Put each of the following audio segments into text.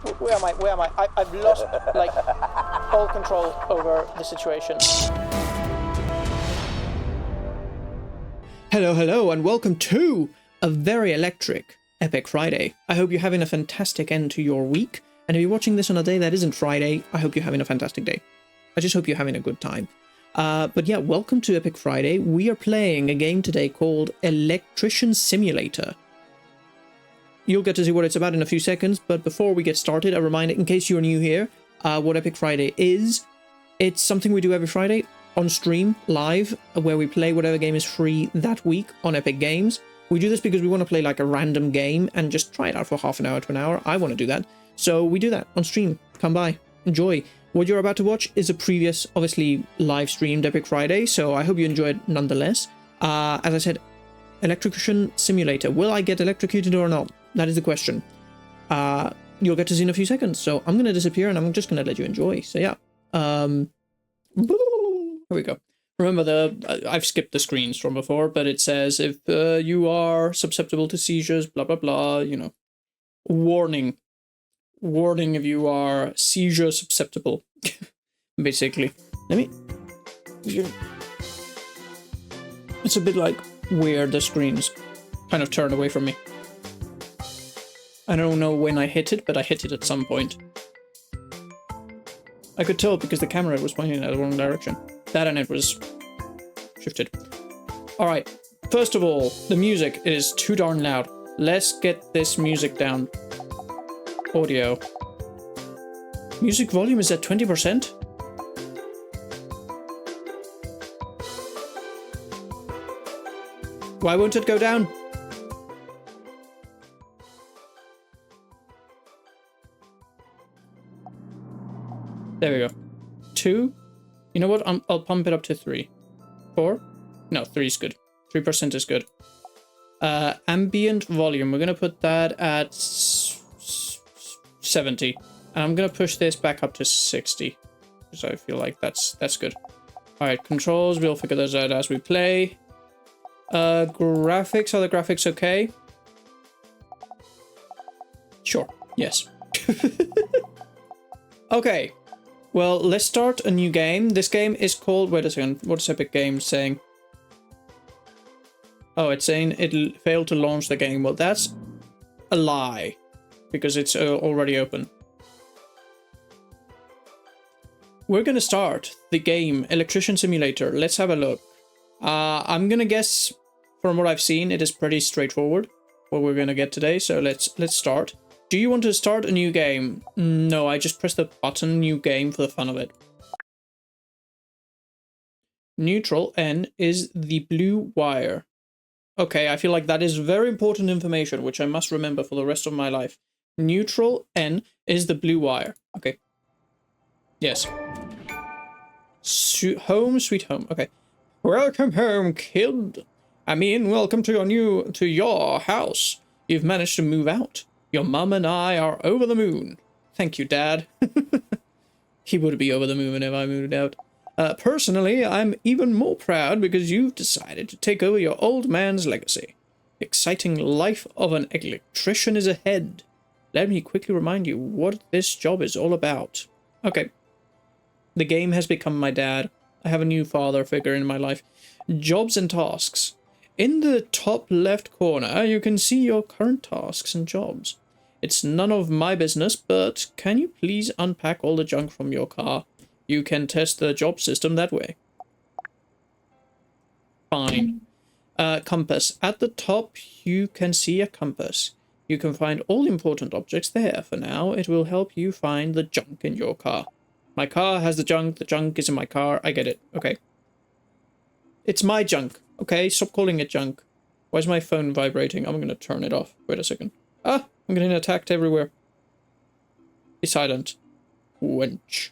Where am I? Where am I? I've lost, like, all control over the situation. Hello, hello, and welcome to a very electric Epic Friday. I hope you're having a fantastic end to your week, and if you're watching this on a day that isn't Friday, I hope you're having a fantastic day. I just hope you're having a good time. But yeah, welcome to Epic Friday. We are playing a game today called Electrician Simulator. You'll get to see what it's about in a few seconds, but before we get started, a reminder, in case you're new here, what Epic Friday is. It's something we do every Friday on stream, live, where we play whatever game is free that week on Epic Games. We do this because we want to play like a random game and just try it out for half an hour to an hour. I want to do that. So we do that on stream. Come by, enjoy. What you're about to watch is a previous, obviously, live-streamed Epic Friday, so I hope you enjoy it nonetheless. As I said, Electrician Simulator. Will I get electrocuted or not? That is the question. You'll get to see in a few seconds, so I'm going to disappear and I'm just going to let you enjoy. So yeah. Here we go. Remember, I've skipped the screens from before, but it says if you are susceptible to seizures, blah, blah, blah, you know. Warning. Warning if you are seizure susceptible, basically. Let me... It's a bit like weird, the screens kind of turn away from me. I don't know when I hit it, but I hit it at some point. I could tell because the camera was pointing in the wrong direction. That and it was shifted. Alright, first of all, the music is too darn loud. Let's get this music down. Audio. Music volume is at 20%? Why won't it go down? There we go. 2. You know what? I'll pump it up to 3. 4? No, 3 is good. 3% is good. Ambient volume. We're going to put that at 70. And I'm going to push this back up to 60. Because I feel like that's good. Alright, controls. We'll figure those out as we play. Graphics. Are the graphics okay? Sure. Yes. Okay. Well, let's start a new game. This game is called... Wait a second. What is Epic Games saying? Oh, it's saying it failed to launch the game. Well, that's a lie. Because it's already open. We're going to start the game, Electrician Simulator. Let's have a look. I'm going to guess, from what I've seen, it is pretty straightforward. What we're going to get today. So let's start. Do you want to start a new game? No, I just press the button new game for the fun of it. Neutral N is the blue wire. Okay, I feel like that is very important information, which I must remember for the rest of my life. Neutral N is the blue wire. Okay. Yes. Home sweet home. Okay. Welcome home, kid. I mean, welcome to your house. You've managed to move out. Your mum and I are over the moon. Thank you, Dad. He would be over the moon if I moved out. Personally, I'm even more proud because you've decided to take over your old man's legacy. The exciting life of an electrician is ahead. Let me quickly remind you what this job is all about. Okay. The game has become my dad. I have a new father figure in my life. Jobs and tasks. In the top left corner, you can see your current tasks and jobs. It's none of my business, but can you please unpack all the junk from your car? You can test the job system that way. Fine. Compass. At the top, you can see a compass. You can find all important objects there. For now, it will help you find the junk in your car. My car has the junk is in my car. I get it. Okay. It's my junk. Okay, stop calling it junk. Why is my phone vibrating? I'm gonna turn it off. Wait a second. Ah, I'm getting attacked everywhere. Be silent. Wench.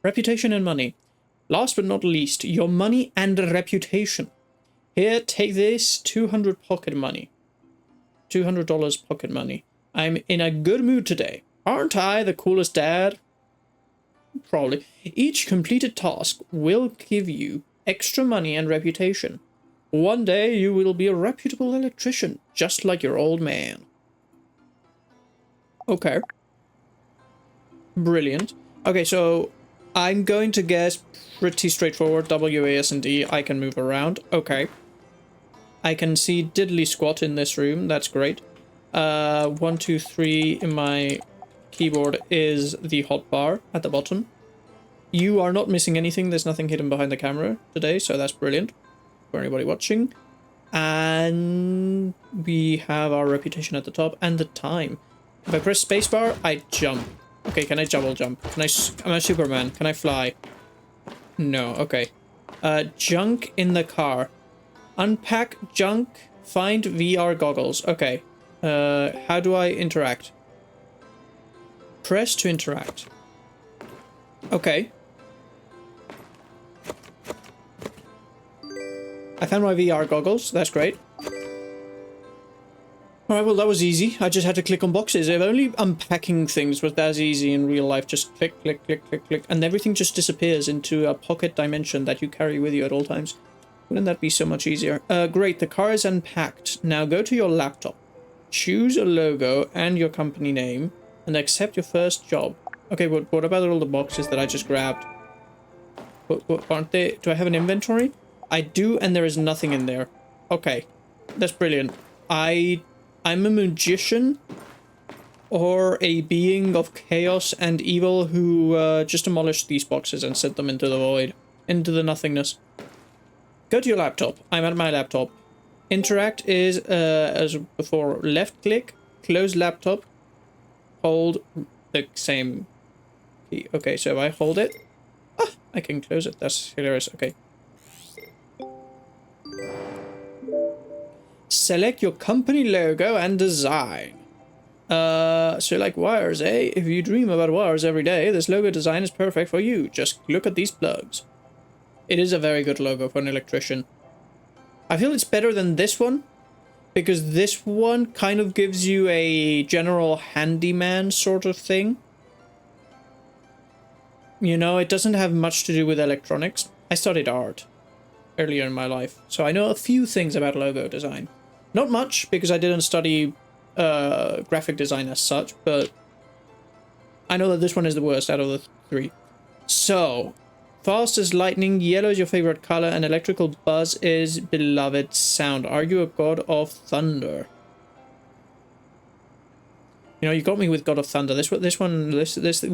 Reputation and money. Last but not least, your money and reputation. Here, take this 200 pocket money. $200 pocket money. I'm in a good mood today. Aren't I the coolest dad? Probably. Each completed task will give you extra money and reputation. One day you will be a reputable electrician, just like your old man. Okay. Brilliant. Okay, so I'm going to guess pretty straightforward. W, A, S, and D. I can move around. Okay. I can see diddly squat in this room. That's great. 1, 2, 3 in my keyboard is the hotbar at the bottom. You are not missing anything. There's nothing hidden behind the camera today, so that's brilliant for anybody watching. And we have our reputation at the top and the time. If I press spacebar, I jump. Okay, can I double jump? Am I Superman? Can I fly? No, okay. Junk in the car. Unpack junk, find VR goggles. Okay. How do I interact? Press to interact. Okay. I found my VR goggles. That's great. Alright, well, that was easy. I just had to click on boxes. If only unpacking things was as easy in real life. Just click, click, click, click, click. And everything just disappears into a pocket dimension that you carry with you at all times. Wouldn't that be so much easier? Great, the car is unpacked. Now go to your laptop. Choose a logo and your company name. And accept your first job. Okay, but what about all the boxes that I just grabbed? What, aren't they... Do I have an inventory? I do, and there is nothing in there. Okay. That's brilliant. I'm a magician. Or a being of chaos and evil who just demolished these boxes and sent them into the void. Into the nothingness. Go to your laptop. I'm at my laptop. Interact is, as before, left click, close laptop, hold the same key. Okay, so I hold it. Ah, I can close it. That's hilarious. Okay. Select your company logo and design. So like wires, eh? If you dream about wires every day, this logo design is perfect for you. Just look at these plugs. It is a very good logo for an electrician. I feel it's better than this one, because this one kind of gives you a general handyman sort of thing. You know, it doesn't have much to do with electronics. I studied art earlier in my life, so I know a few things about logo design. Not much, because I didn't study graphic design as such, but I know that this one is the worst out of the three. So, fast as lightning, yellow is your favorite color, and electrical buzz is beloved sound. Are you a god of thunder? You know, you got me with God of Thunder. The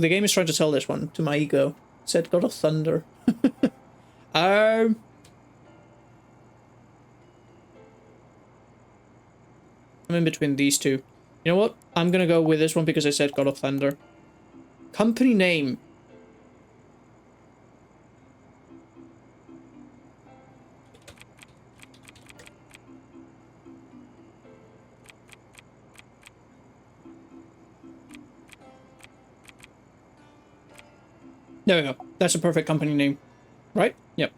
game is trying to sell this one to my ego. It said God of Thunder. I'm in between these two. You know what? I'm gonna go with this one because I said God of Thunder. Company name. There we go. That's a perfect company name. Right? Yep.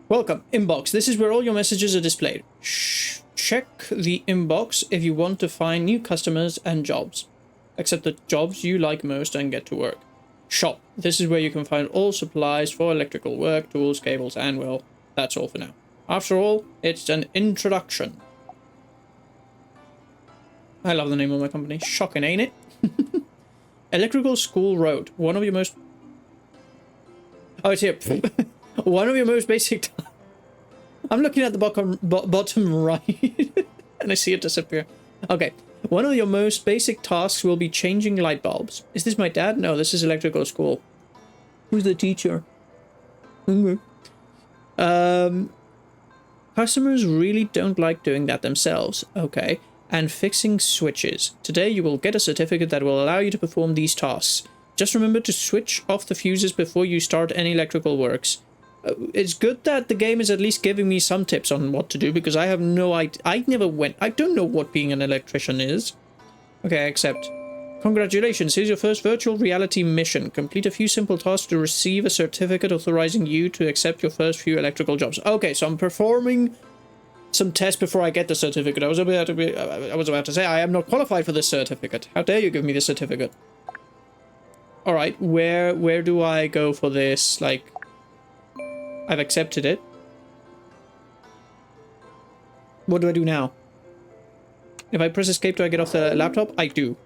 Welcome. Inbox. This is where all your messages are displayed. Check the inbox if you want to find new customers and jobs. Accept the jobs you like most and get to work. Shop. This is where you can find all supplies for electrical work, tools, cables, and well, that's all for now. After all, it's an introduction. I love the name of my company. Shocking, ain't it? Electrical School Road. One of your most... Oh, it's here. One of your most basic... I'm looking at the bottom right, and I see it disappear. Okay. One of your most basic tasks will be changing light bulbs. Is this my dad? No, this is electrical school. Who's the teacher? Customers really don't like doing that themselves. Okay. And fixing switches. Today you will get a certificate that will allow you to perform these tasks. Just remember to switch off the fuses before you start any electrical works. It's good that the game is at least giving me some tips on what to do, because I have no idea. I don't know what being an electrician is. Okay, I accept. Congratulations, here's your first virtual reality mission. Complete a few simple tasks to receive a certificate authorizing you to accept your first few electrical jobs. Okay, so I'm performing some tests before I get the certificate. I was about to say, I am not qualified for this certificate. How dare you give me this certificate? Alright, where do I go for this? Like... I've accepted it. What do I do now? If I press escape, do I get off the laptop? I do.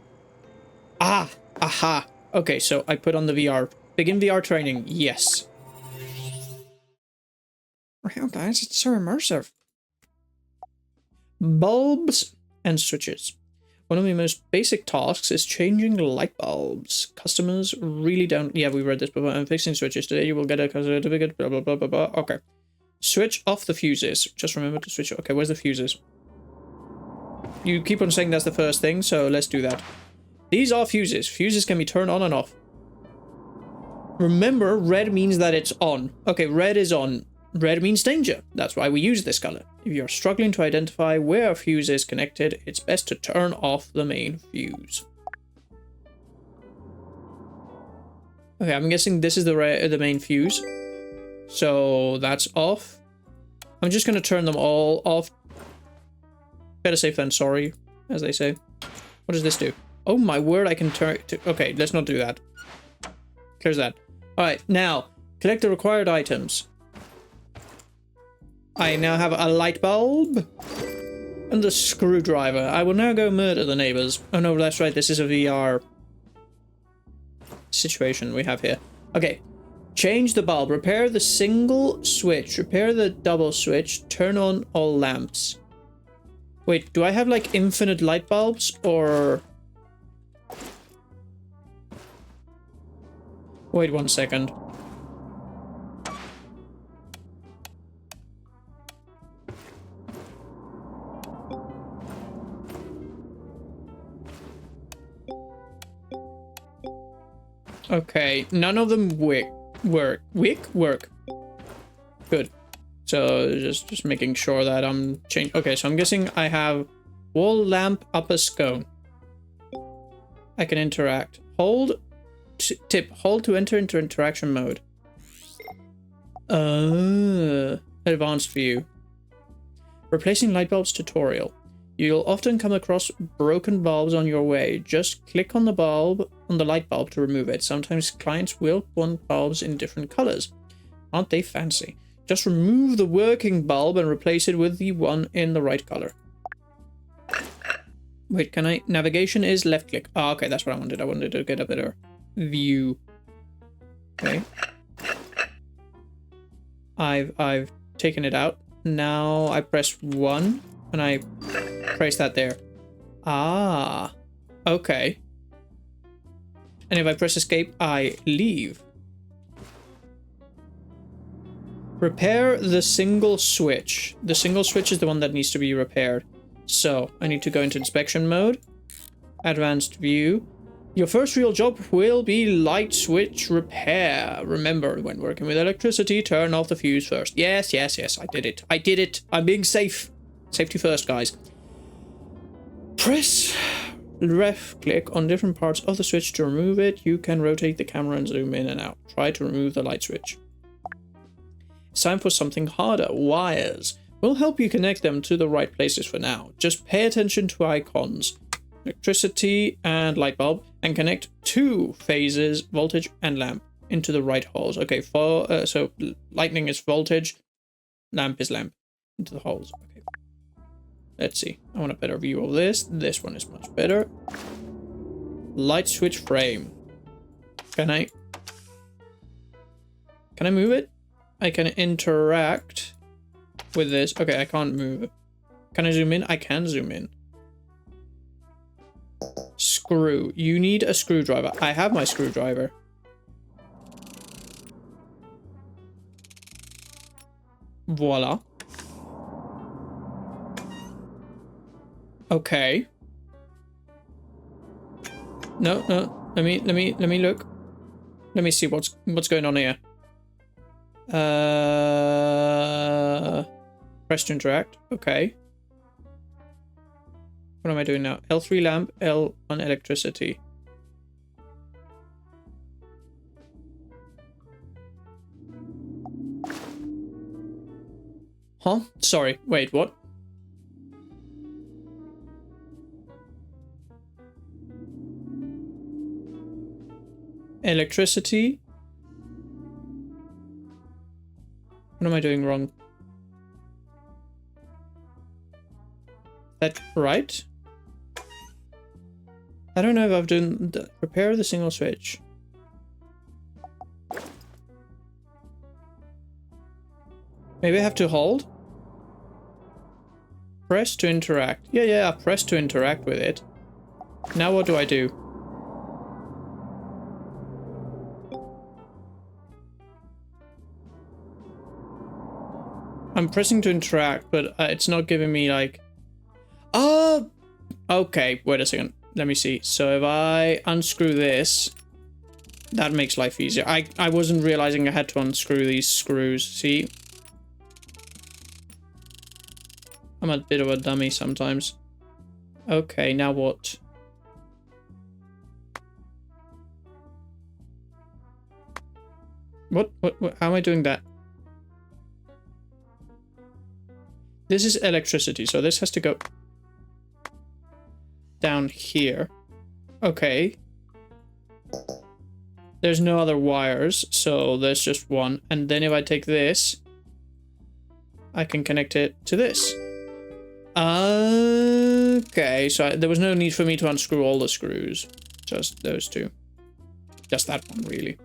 Ah! Aha! Okay, so I put on the VR. Begin VR training. Yes. Wow, guys, it's so immersive. Bulbs and switches. One of the most basic tasks is changing light bulbs. Customers really don't... Yeah, we read this before. I'm fixing switches. Today you will get a certificate, blah, blah, blah, blah, blah. Okay. Switch off the fuses. Just remember to switch... Okay, where's the fuses? You keep on saying that's the first thing, so let's do that. These are fuses. Fuses can be turned on and off. Remember, red means that it's on. Okay, red is on. Red means danger. That's why we use this color. If you're struggling to identify where a fuse is connected, it's best to turn off the main fuse. Okay, I'm guessing this is the main fuse. So that's off. I'm just gonna turn them all off. Better safe than sorry, as they say. What does this do? Oh my word, I can turn... Okay, let's not do that. Clears that. Alright, now, collect the required items. I now have a light bulb and a screwdriver. I will now go murder the neighbors. Oh no, that's right, this is a VR situation we have here. Okay, change the bulb, repair the single switch, repair the double switch, turn on all lamps. Wait, do I have like infinite light bulbs or... Wait 1 second. Okay, none of them work. Good. So just making sure that I'm changing. Okay, so I'm guessing I have wall lamp upper scone. I can interact. Hold. Tip. Hold to enter into interaction mode. Advanced view. Replacing light bulbs tutorial. You'll often come across broken bulbs on your way. Just click on the bulb, on the light bulb to remove it. Sometimes clients will want bulbs in different colors. Aren't they fancy? Just remove the working bulb and replace it with the one in the right color. Wait, can I? Navigation is left click. Ah, okay, that's what I wanted. I wanted to get a better view. Okay. I've taken it out. Now I press 1 and I place that there. Ah, okay. And if I press escape, I leave. Repair the single switch. The single switch is the one that needs to be repaired. So I need to go into inspection mode. Advanced view. Your first real job will be light switch repair. Remember, when working with electricity, turn off the fuse first. Yes, yes, yes, I did it. I did it. I'm being safe. Safety first, guys. Press left click on different parts of the switch to remove it. You can rotate the camera and zoom in and out. Try to remove the light switch. It's time for something harder. Wires. We'll help you connect them to the right places for now. Just pay attention to icons. Electricity and light bulb, and connect 2 phases, voltage and lamp, into the right holes. Okay, so lightning is voltage, lamp is lamp, into the holes. Okay, let's see. I want a better view of this. This one is much better. Light switch frame. Can I move it? I can interact with this. Okay, I can't move it. Can I zoom in? I can zoom in. Screw. You need a screwdriver. I have my screwdriver. Voila. Okay. No. Let me look. Let me see what's going on here. Press to interact. Okay. What am I doing now? L3 lamp, L1 electricity. Huh? Sorry. Wait, what? Electricity. What am I doing wrong? That right? I don't know if I've done the repair the single switch. Maybe I have to hold? Press to interact. Yeah, press to interact with it. Now what do I do? I'm pressing to interact, but it's not giving me like... Oh! Okay, wait a second. Let me see. So if I unscrew this, that makes life easier. I wasn't realizing I had to unscrew these screws. See? I'm a bit of a dummy sometimes. Okay, now what? What? How am I doing that? This is electricity, so this has to go down here. Okay. There's no other wires, so there's just one. And then if I take this, I can connect it to this. Okay, so there was no need for me to unscrew all the screws. Just those two. Just that one, really.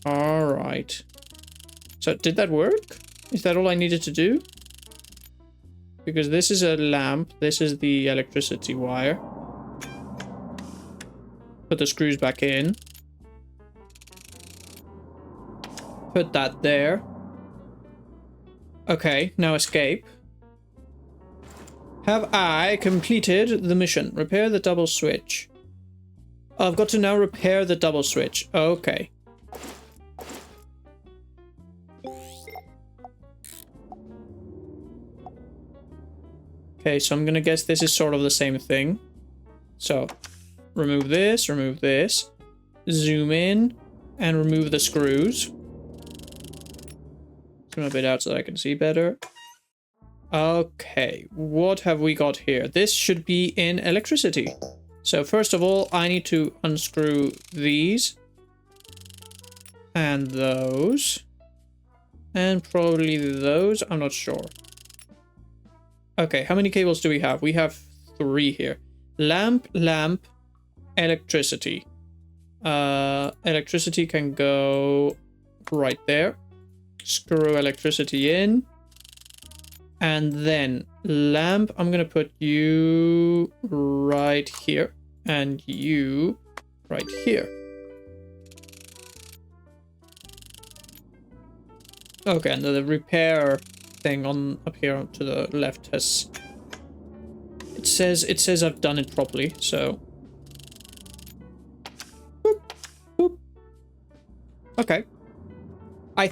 Alright. So, did that work? Is that all I needed to do? Because this is a lamp, this is the electricity wire. Put the screws back in. Put that there. Okay, now escape. Have I completed the mission? Repair the double switch. Oh, I've got to now repair the double switch. Okay. Okay, so I'm gonna guess this is sort of the same thing. So, remove this, zoom in, and remove the screws. Zoom a bit out so that I can see better. Okay, what have we got here? This should be in electricity. So first of all, I need to unscrew these. And those. And probably those, I'm not sure. Okay, how many cables do we have? We have 3 here. Lamp, electricity. Electricity can go right there. Screw electricity in. And then lamp, I'm gonna put you right here. And you right here. Okay, and the repair thing on up here to the left has... It says I've done it properly, so... Boop, boop. Okay. I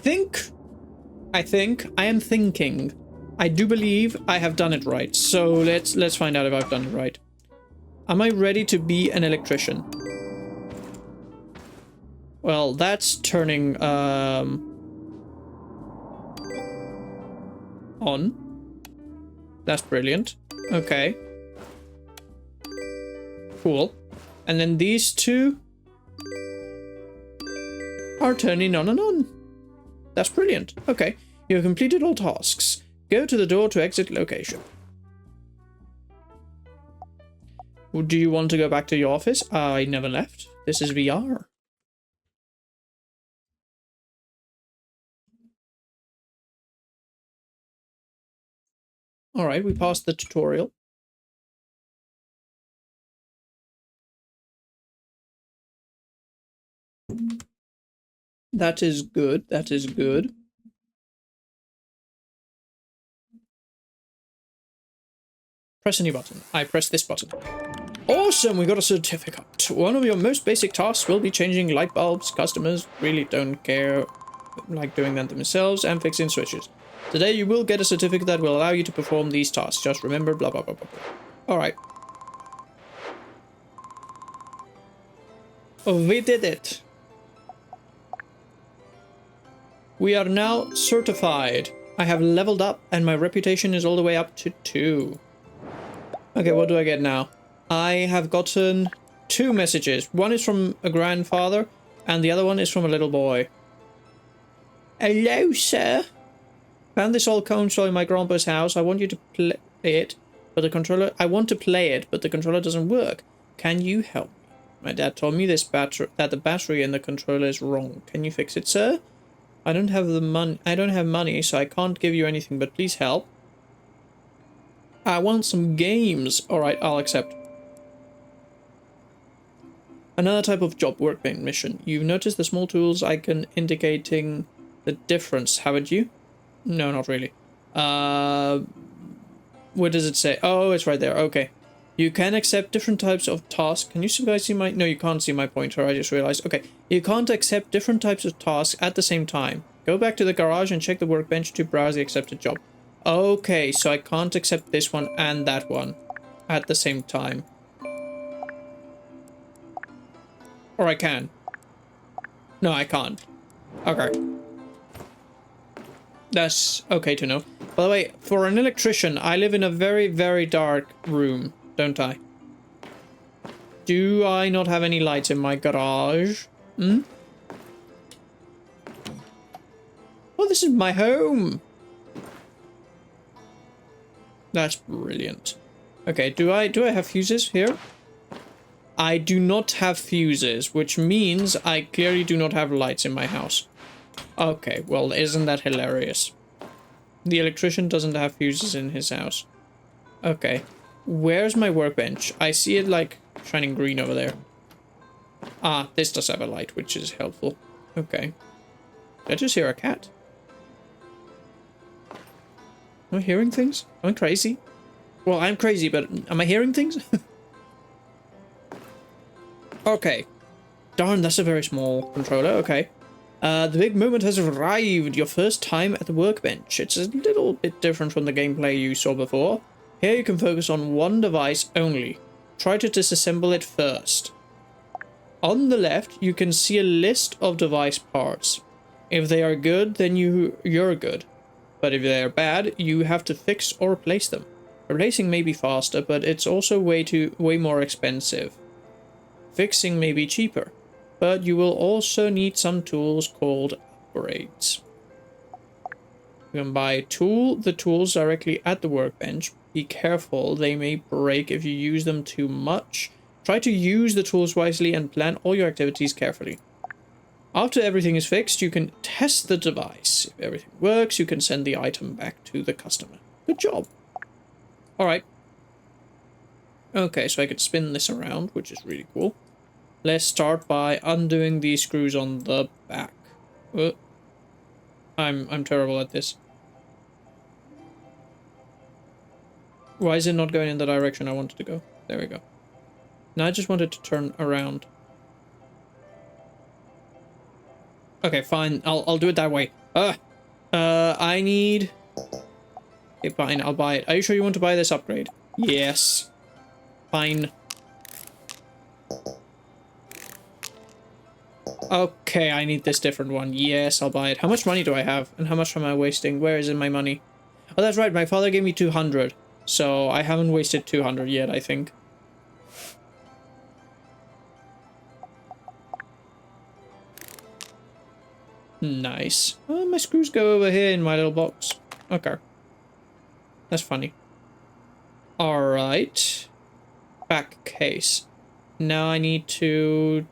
am thinking. I do believe I have done it right. So let's find out if I've done it right. Am I ready to be an electrician? Well, that's turning on. That's brilliant. Okay. Cool. And then these two are turning on and on. That's brilliant. Okay. You have completed all tasks. Go to the door to exit location. Do you want to go back to your office? I never left. This is VR. Alright, we passed the tutorial. That is good. That is good. Press any button. I press this button. Awesome, we got a certificate. One of your most basic tasks will be changing light bulbs. Customers really don't care, like doing that themselves, and fixing switches. Today you will get a certificate that will allow you to perform these tasks. Just remember blah blah blah blah blah. Alright. Oh, we did it. We are now certified. I have leveled up and my reputation is all the way up to 2. Okay, what do I get now? I have gotten 2 messages. One is from a grandfather, and the other one is from a little boy. Hello, sir. Found this old console in my grandpa's house. I want you to play it, but the controller... I want to play it, but the controller doesn't work. Can you help me? My dad told me that the battery in the controller is wrong. Can you fix it, sir? I don't have money, so I can't give you anything, but please help. I want some games. Alright, I'll accept. Another type of job workbench mission. You've noticed the small tools icon indicating the difference, haven't you? No, not really. Where does it say? Oh, it's right there. Okay. You can accept different types of tasks. Can you guys see my... No, you can't see my pointer. I just realized. Okay. You can't accept different types of tasks at the same time. Go back to the garage and check the workbench to browse the accepted job. Okay, so I can't accept this one and that one at the same time. Or I can. No, I can't. Okay. That's okay to know. By the way, for an electrician, I live in a very, very dark room, don't I? Do I not have any lights in my garage? Hmm? Oh, this is my home! That's brilliant. Okay, do I have fuses here? I do not have fuses, which means I clearly do not have lights in my house. Okay, well, isn't that hilarious? The electrician doesn't have fuses in his house. Okay, where's my workbench? I see it, like, shining green over there. Ah, this does have a light, which is helpful. Okay. Did I just hear a cat? Am I hearing things? Am I crazy? Well, I'm crazy, but am I hearing things? Okay. Darn, that's a very small controller. Okay. The big moment has arrived. Your first time at the workbench. It's a little bit different from the gameplay you saw before. Here you can focus on one device only. Try to disassemble it first. On the left, you can see a list of device parts. If they are good, then you're good. But if they are bad, you have to fix or replace them. Replacing may be faster, but it's also way more expensive. Fixing may be cheaper, but you will also need some tools called upgrades. You can buy the tools directly at the workbench. Be careful, they may break if you use them too much. Try to use the tools wisely and plan all your activities carefully. After everything is fixed, you can test the device. If everything works, you can send the item back to the customer. Good job. Alright. Okay, so I could spin this around, which is really cool. Let's start by undoing these screws on the back. I'm terrible at this. Why is it not going in the direction I wanted to go? There we go. Now I just wanted to turn around. Okay, fine. I'll do it that way. I need... Okay, fine. I'll buy it. Are you sure you want to buy this upgrade? Yes. Fine. Okay, I need this different one. Yes, I'll buy it. How much money do I have? And how much am I wasting? Where is my money? Oh, that's right. My father gave me 200. So I haven't wasted 200 yet, I think. Nice. Oh, my screws go over here in my little box. Okay. That's funny. Alright. Back case. Now I need to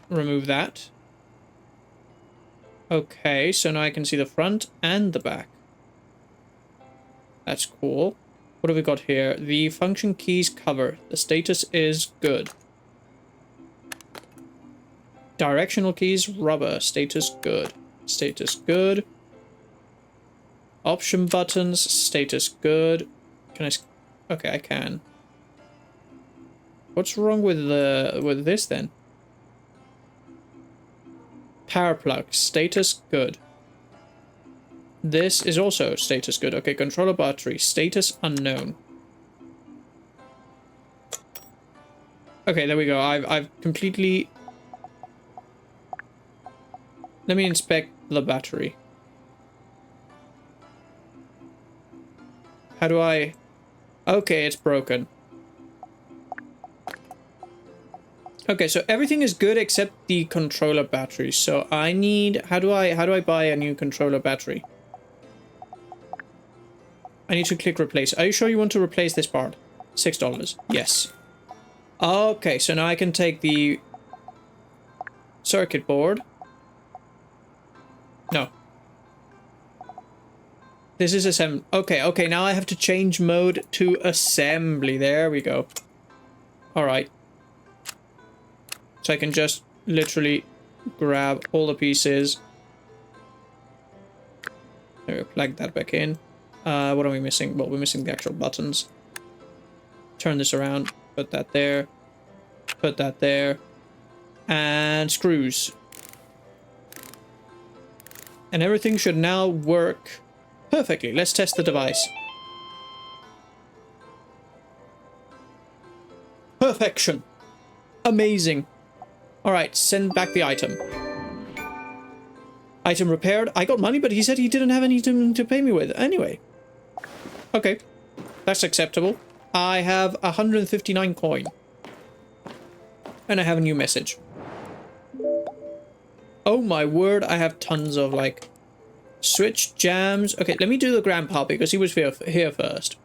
remove that. Okay, so now I can see the front and the back. That's cool. What have we got here? The function keys cover. The status is good. Directional keys, rubber. Status good. Status good. Option buttons, status good. Can I... Okay, I can. What's wrong with this then? Power plug, status good. This is also status good. Okay, controller battery, status unknown. Okay, there we go. I've completely... Let me inspect the battery. How do I... Okay, it's broken. Okay, so everything is good except the controller battery. So I need... How do I buy a new controller battery? I need to click replace. Are you sure you want to replace this part? $6. Yes. Okay, so now I can take the circuit board. No. This is assembly. Okay, okay, now I have to change mode to assembly. There we go. Alright. So I can just literally grab all the pieces. There, plug that back in. What are we missing? Well, we're missing the actual buttons. Turn this around. Put that there. Put that there. And screws. And everything should now work perfectly. Let's test the device. Perfection. Amazing. Alright, send back the item. Item repaired. I got money, but he said he didn't have anything to pay me with. Anyway. Okay. That's acceptable. I have 159 coin. And I have a new message. Oh my word, I have tons of, like, switch jams. Okay, let me do the grandpa because he was here first.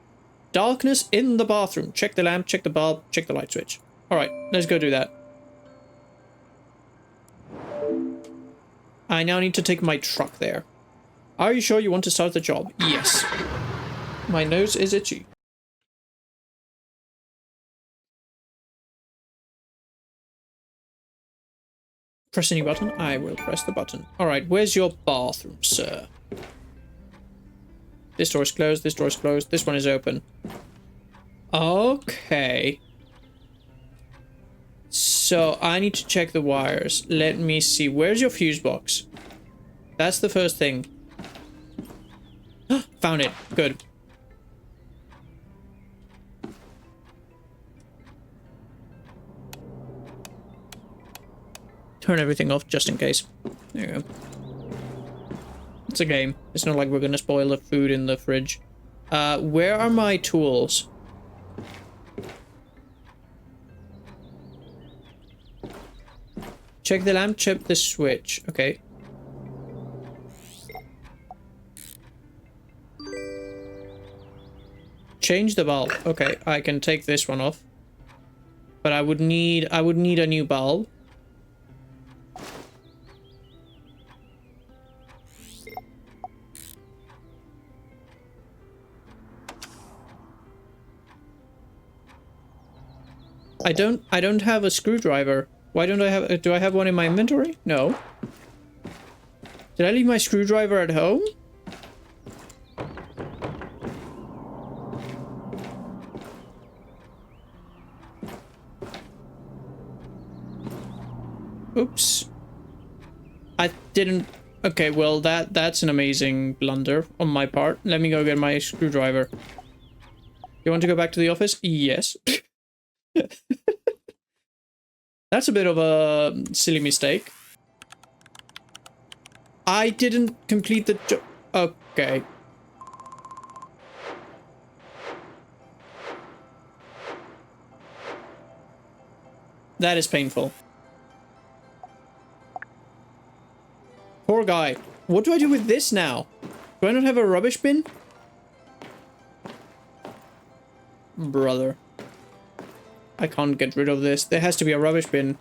Darkness in the bathroom. Check the lamp, check the bulb, check the light switch. Alright, let's go do that. I now need to take my truck there. Are you sure you want to start the job? Yes. My nose is itchy. Press any button? I will press the button. Alright, where's your bathroom, sir? This door is closed, this door is closed, this one is open. Okay. So, I need to check the wires. Let me see. Where's your fuse box? That's the first thing. Found it. Good. Turn everything off just in case. There you go. It's a game. It's not like we're gonna spoil the food in the fridge. Where are my tools? Check the lamp, check the switch. Okay. Change the bulb. Okay, I can take this one off. But I would need a new bulb. I don't have a screwdriver. Why don't I have... Do I have one in my inventory? No. Did I leave my screwdriver at home? Oops. I didn't... Okay, well, that's an amazing blunder on my part. Let me go get my screwdriver. You want to go back to the office? Yes. That's a bit of a silly mistake. I didn't complete the job. Okay. That is painful. Poor guy. What do I do with this now? Do I not have a rubbish bin? Brother. I can't get rid of this. There has to be a rubbish bin.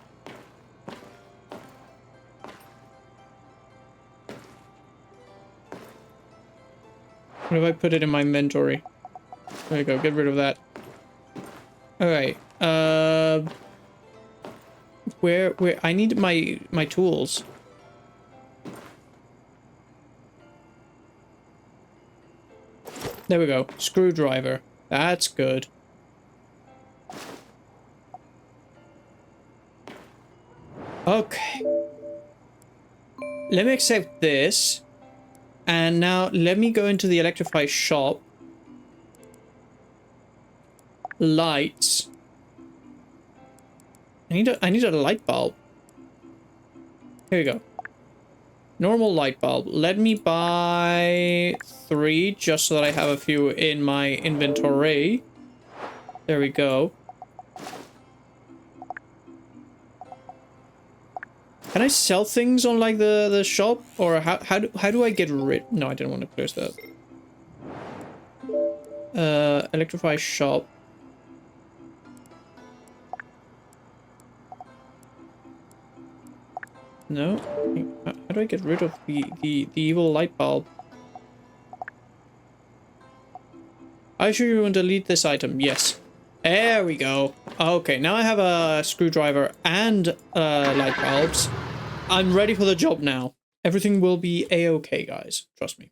What if I put it in my inventory? There you go, get rid of that. Alright, where, I need my tools. There we go, screwdriver. That's good. Okay. Let me accept this. And now let me go into the electrify shop. Lights. I need a light bulb. Here we go. Normal light bulb. Let me buy 3 just so that I have a few in my inventory. There we go. Can I sell things on like the shop, or how do I get rid? No, I didn't want to close that. Electrify shop. No? How do I get rid of the evil light bulb? I sure you want to delete this item. Yes. There we go. Okay, now I have a screwdriver and light bulbs. I'm ready for the job now. Everything will be a-okay, guys. Trust me.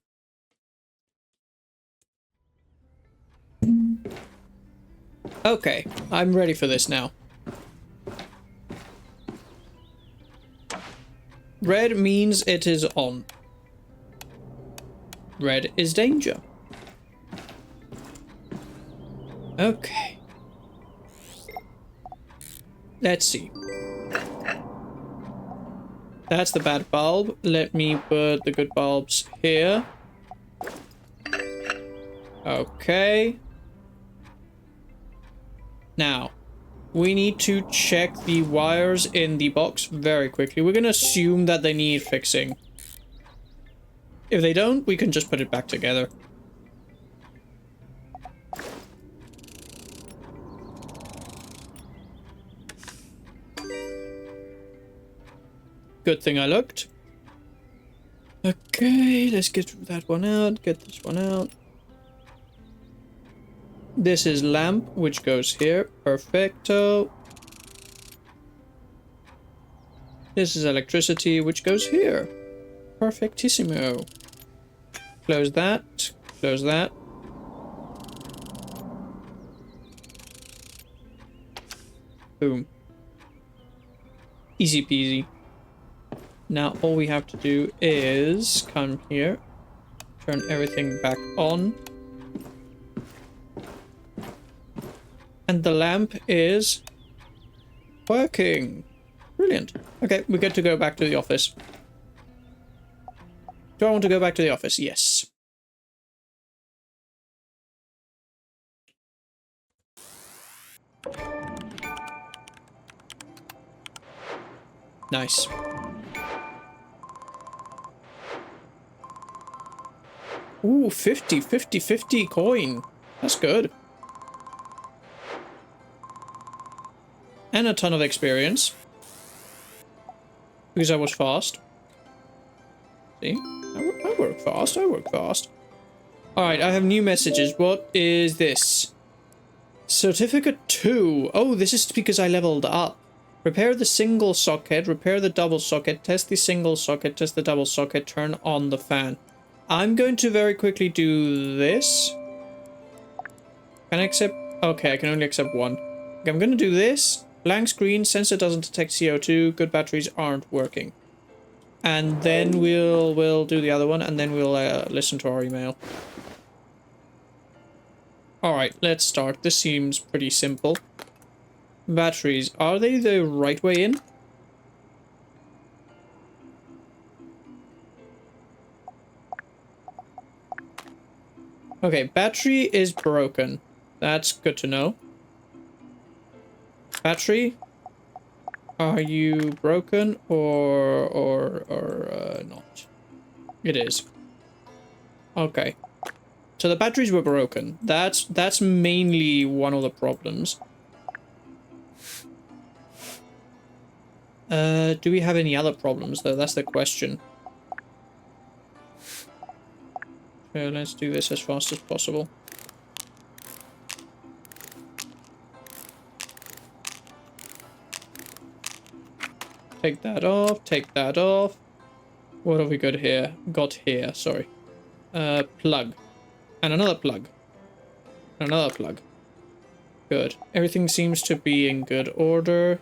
Okay, I'm ready for this now. Red means it is on. Red is danger. Okay. Let's see. That's the bad bulb. Let me put the good bulbs here. Okay. Now, we need to check the wires in the box very quickly. We're gonna assume that they need fixing. If they don't, we can just put it back together. Good thing I looked. Okay, let's get that one out, get this one out. This is lamp, which goes here. Perfecto. This is electricity, which goes here. Perfectissimo. Close that. Close that. Boom. Easy peasy. Now all we have to do is come here. Turn everything back on. And the lamp is working. Brilliant. Okay, we get to go back to the office. Do I want to go back to the office? Yes. Nice. Ooh, 50 coin. That's good. And a ton of experience. Because I was fast. See? I work fast, I work fast. Alright, I have new messages. What is this? Certificate 2. Oh, this is because I leveled up. Repair the single socket, repair the double socket, test the single socket, test the double socket, turn on the fan. I'm going to very quickly do this. Can I accept? Okay, I can only accept one. Okay, I'm going to do this. Blank screen, sensor doesn't detect CO2, good batteries aren't working. And then we'll do the other one, and then we'll listen to our email. Alright, let's start. This seems pretty simple. Batteries, are they the right way in? Okay, battery is broken. That's good to know. Battery, are you broken or not? It is. Okay. So the batteries were broken. That's mainly one of the problems. Do we have any other problems though? That's the question. So let's do this as fast as possible. Take that off, take that off. What have we got here? Sorry. Plug. And another plug. Another plug. Good. Everything seems to be in good order.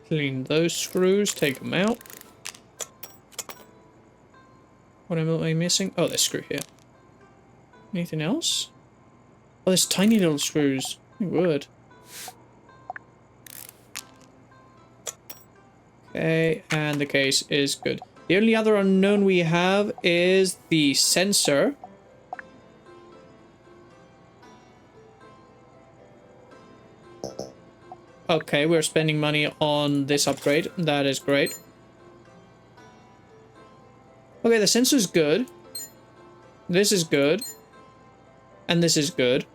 Clean those screws, take them out. What am I missing? Oh, this screw here. Anything else? Oh, there's tiny little screws. My word. Okay, and the case is good. The only other unknown we have is the sensor. Okay, we're spending money on this upgrade. That is great. Okay, the sensor's good. This is good. And this is good.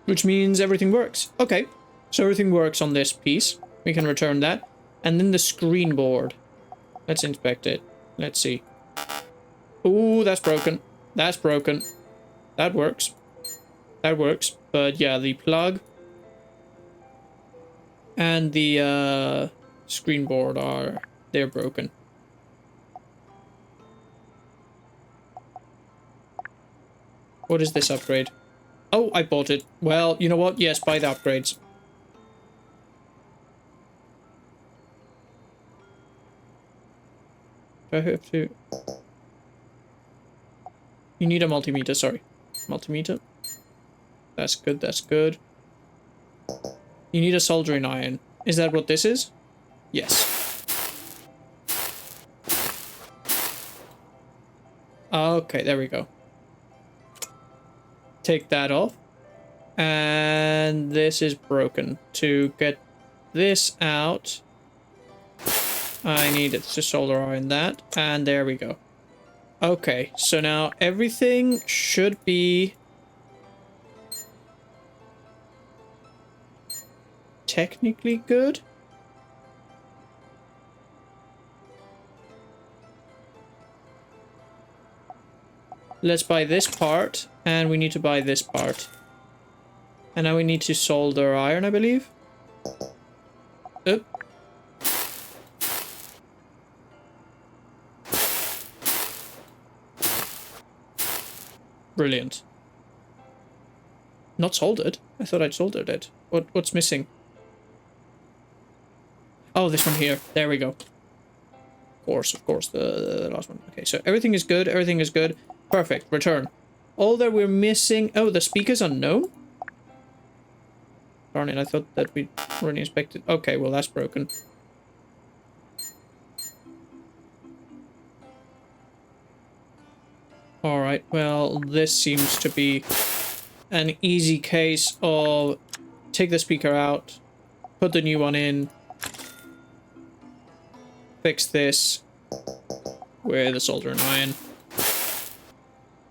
which means everything works. Okay, so everything works on this piece. We can return that. And then the screen board. Let's inspect it. Let's see. Ooh, that's broken. That's broken. That works. That works. But yeah, the plug and the screen board they're broken. What is this upgrade? Oh, I bought it. Well, you know what? Yes, buy the upgrades. Do I have to... You need a multimeter, sorry. Multimeter. That's good, that's good. You need a soldering iron. Is that what this is? Yes. Okay, there we go. Take that off. And this is broken. To get this out, I needed to solder iron that. And there we go. Okay, so now everything should be technically good. Let's buy this part, and we need to buy this part. And now we need to solder iron, I believe. Oop. Brilliant. Not soldered? I thought I'd soldered it. What's missing? Oh, this one here. There we go. Of course, the last one. Okay, so everything is good. Everything is good. Perfect. Return. All that we're missing... Oh, the speaker's unknown? Darn it, I thought that we'd already inspected... Okay, well, that's broken. Alright, well, this seems to be an easy case of take the speaker out, put the new one in, fix this with a soldering iron,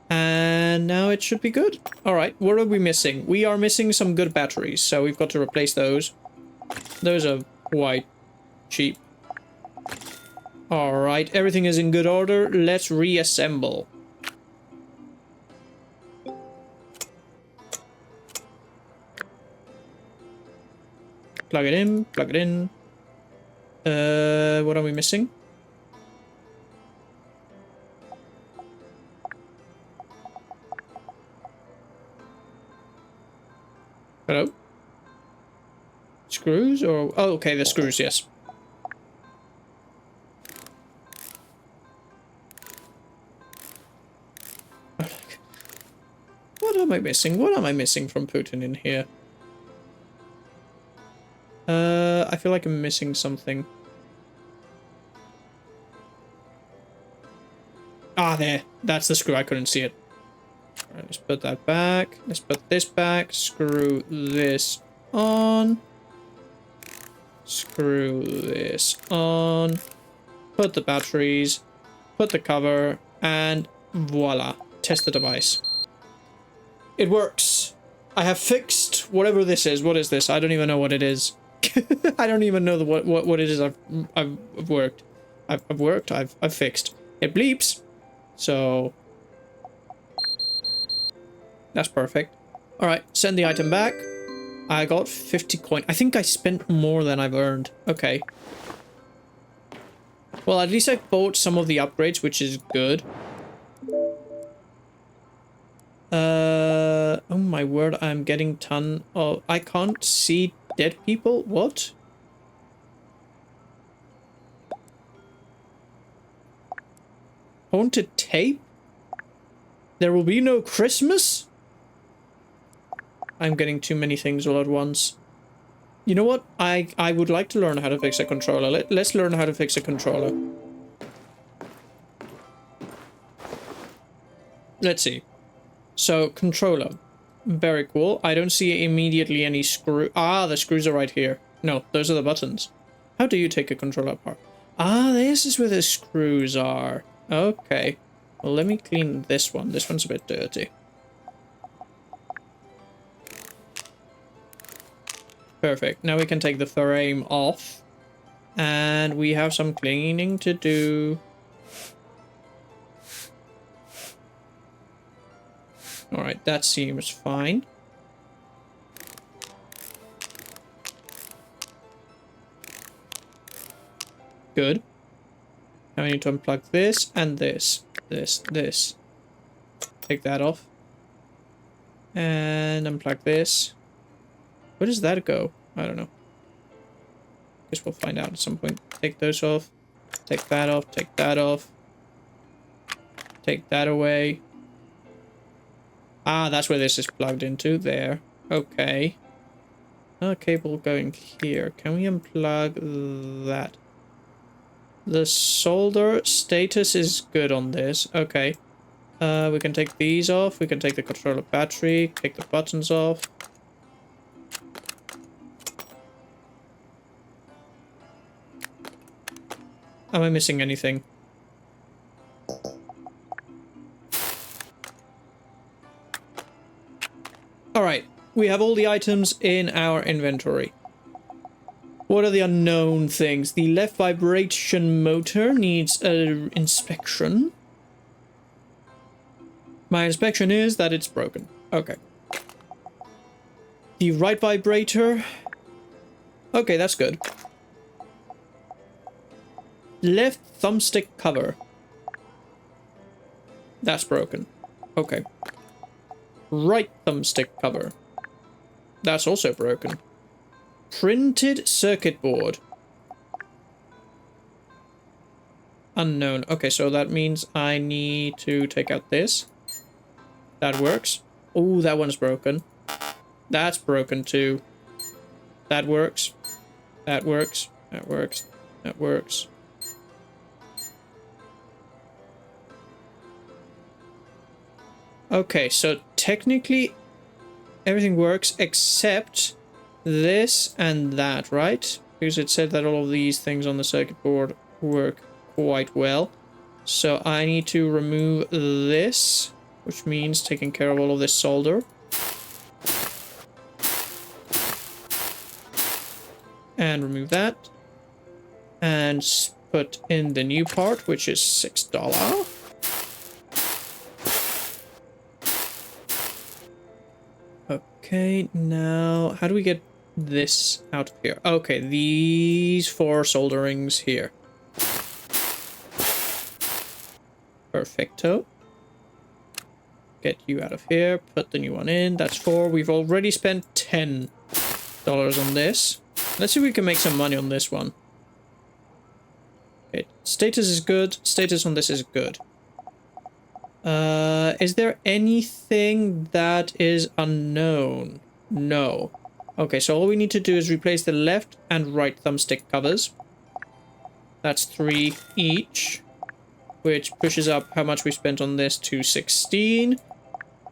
and now it should be good. Alright, what are we missing? We are missing some good batteries, so we've got to replace those. Those are quite cheap. Alright, everything is in good order. Let's reassemble. Plug it in, plug it in. What are we missing? Hello? Screws or... Oh, okay, the screws, yes. What am I missing? What am I missing from Putin in here? I feel like I'm missing something. Ah, there. That's the screw. I couldn't see it. Alright, let's put that back. Let's put this back. Screw this on. Screw this on. Put the batteries. Put the cover. And voila. Test the device. It works. I have fixed whatever this is. What is this? I don't even know what it is. I don't even know what it is. I've worked. I've worked. I've fixed. It bleeps. So that's perfect. All right, send the item back. I got 50 coin. I think I spent more than I've earned. Okay. Well, at least I bought some of the upgrades, which is good. Oh my word, I'm getting ton of... I can't see dead people? What? Haunted tape? There will be no Christmas? I'm getting too many things all at once. You know what? I would like to learn how to fix a controller. Let's learn how to fix a controller. Let's see. So, controller. Very cool. I don't see immediately any screw... Ah, the screws are right here. No, those are the buttons. How do you take a controller apart? Ah, this is where the screws are. Okay. Well, let me clean this one. This one's a bit dirty. Perfect. Now we can take the frame off. And we have some cleaning to do. Alright, that seems fine. Good. Now we need to unplug this and this. This. Take that off. And unplug this. Where does that go? I don't know. Guess we'll find out at some point. Take those off. Take that off. Take that off. Take that away. Ah, that's where this is plugged into. There. Okay. A cable going here. Can we unplug that? The solder status is good on this. Okay. We can take these off. We can take the controller battery. Take the buttons off. Am I missing anything? Alright, we have all the items in our inventory. What are the unknown things? The left vibration motor needs an inspection. My inspection is that it's broken. Okay. The right vibrator. Okay, that's good. Left thumbstick cover. That's broken. Okay. Right thumbstick cover. That's also broken. Printed circuit board. Unknown. Okay, so that means I need to take out this. That works. Oh, that one's broken. That's broken too. That works. That works. That works. That works. Okay, so technically everything works except this and that, right? Because it said that all of these things on the circuit board work quite well. So I need to remove this, which means taking care of all of this solder. And remove that. And put in the new part, which is $6. Okay, now how do we get this out of here? Okay, these 4 solderings here. Perfecto. Get you out of here, put the new one in. That's 4. We've already spent $10 on this. Let's see if we can make some money on this one. Okay, status is good. Status on this is good. Is there anything that is unknown? No. Okay, so all we need to do is replace the left and right thumbstick covers. That's 3 each, which pushes up how much we spent on this to 16.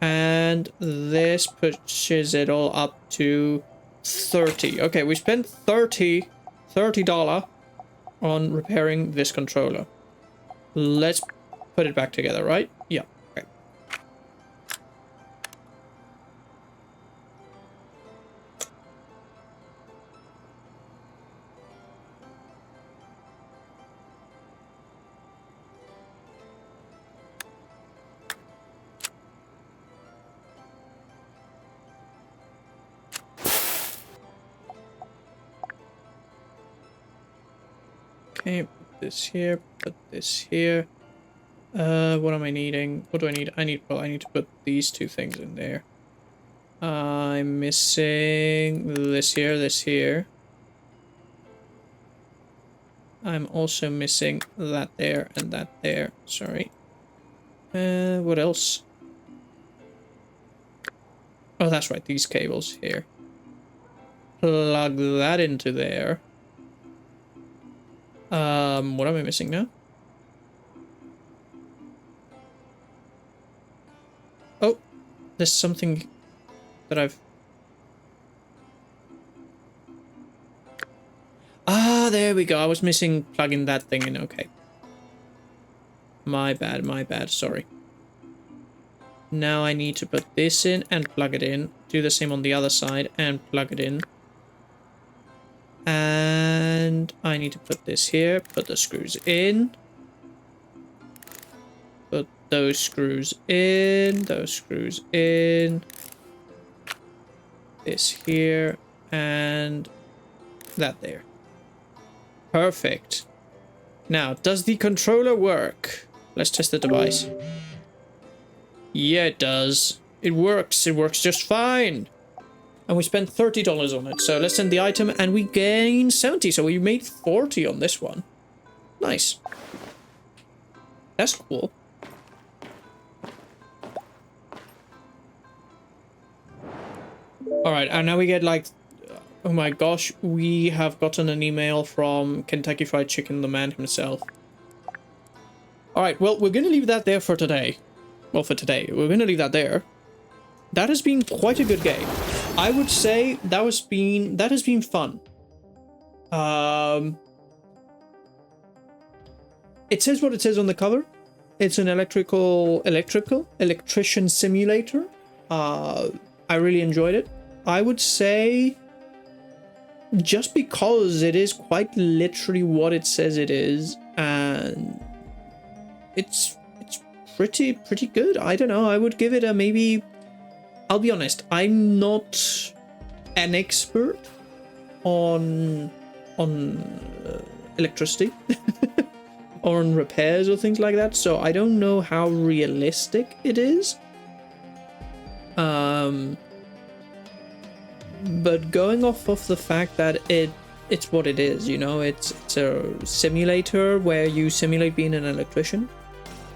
And this pushes it all up to 30. Okay, we spent $30 on repairing this controller. Let's put it back together, right? Yeah. Okay. Okay, put this here, put this here. What am I needing? What do I need? I need to put these 2 things in there. I'm missing this here. I'm also missing that there and that there. Sorry. What else? Oh, that's right. These cables here. Plug that into there. What am I missing now? Oh, there's something that I've... Ah, there we go. I was missing plugging that thing in. Okay. My bad, sorry. Now I need to put this in and plug it in. Do the same on the other side and plug it in. And I need to put this here, put the screws in. Put those screws in, those screws in. This here, and that there. Perfect. Now, does the controller work? Let's test the device. Yeah, it does. It works. It works just fine. And we spent $30 on it. So let's send the item and we gain 70. So we made 40 on this one. Nice. That's cool. Alright, and now we get like... Oh my gosh, we have gotten an email from Kentucky Fried Chicken, the man himself. Alright, well, we're going to leave that there for today. Well, for today. We're going to leave that there. That has been quite a good game. I would say that has been fun. It says what it says on the cover. It's an electrician simulator. I really enjoyed it. I would say... just because it is quite literally what it says it is, and it's pretty good. I don't know, I would give it a maybe... I'll be honest, I'm not an expert on electricity or on repairs or things like that, so I don't know how realistic it is. But going off of the fact that it's what it is, you know, it's a simulator where you simulate being an electrician,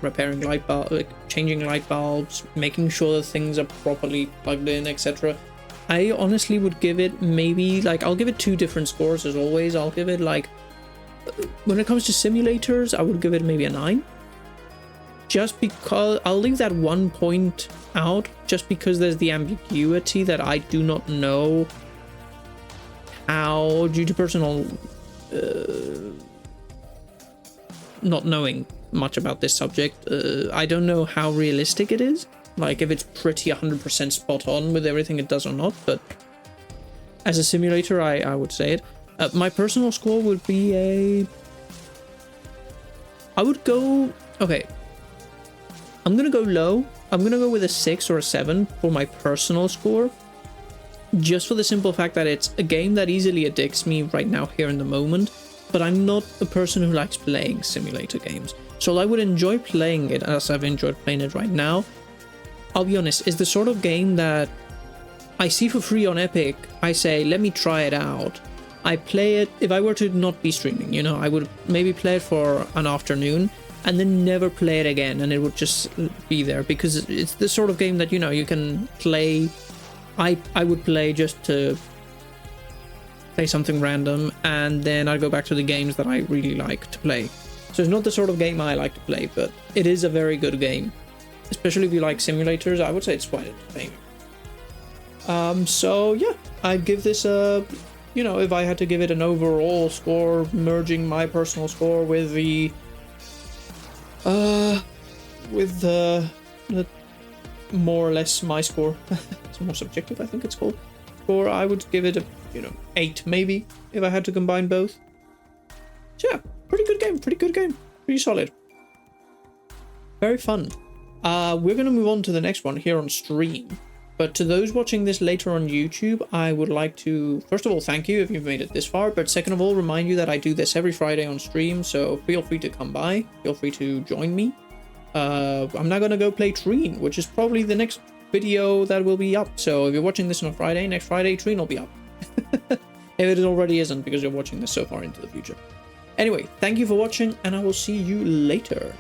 repairing light bulbs, changing light bulbs, making sure that things are properly plugged in, etc. I honestly would give it maybe, like, I'll give it 2 different scores as always. I'll give it, like, when it comes to simulators, I would give it maybe a 9. Just because I'll leave that 1 point out, just because there's the ambiguity that I do not know how, due to personal not knowing much about this subject, I don't know how realistic it is, like if it's pretty 100% spot on with everything it does or not. But as a simulator, I would say it. My personal score would be I would go, okay, I'm gonna go low. I'm gonna go with a 6 or a 7 for my personal score, just for the simple fact that it's a game that easily addicts me right now here in the moment, but I'm not a person who likes playing simulator games. So I would enjoy playing it as I've enjoyed playing it right now. I'll be honest, it's the sort of game that I see for free on Epic, I say, let me try it out. I play it, if I were to not be streaming, you know, I would maybe play it for an afternoon, and then never play it again, and it would just be there, because it's the sort of game that, you know, you can play. I would play just to play something random, and then I'd go back to the games that I really like to play. So it's not the sort of game I like to play, but it is a very good game. Especially if you like simulators, I would say it's quite entertaining. So yeah, I'd give this a, you know, if I had to give it an overall score, merging my personal score with the more or less my score. It's more subjective, I think it's called. Score, I would give it a, you know, 8 maybe, if I had to combine both. So yeah, pretty good game, pretty solid. Very fun. We're gonna move on to the next one here on stream. But to those watching this later on YouTube, I would like to, first of all, thank you if you've made it this far, but second of all, remind you that I do this every Friday on stream, so feel free to come by, feel free to join me. I'm now gonna go play Treen, which is probably the next video that will be up, so if you're watching this on a Friday, next Friday, Treen will be up. If it already isn't, because you're watching this so far into the future. Anyway, thank you for watching, and I will see you later.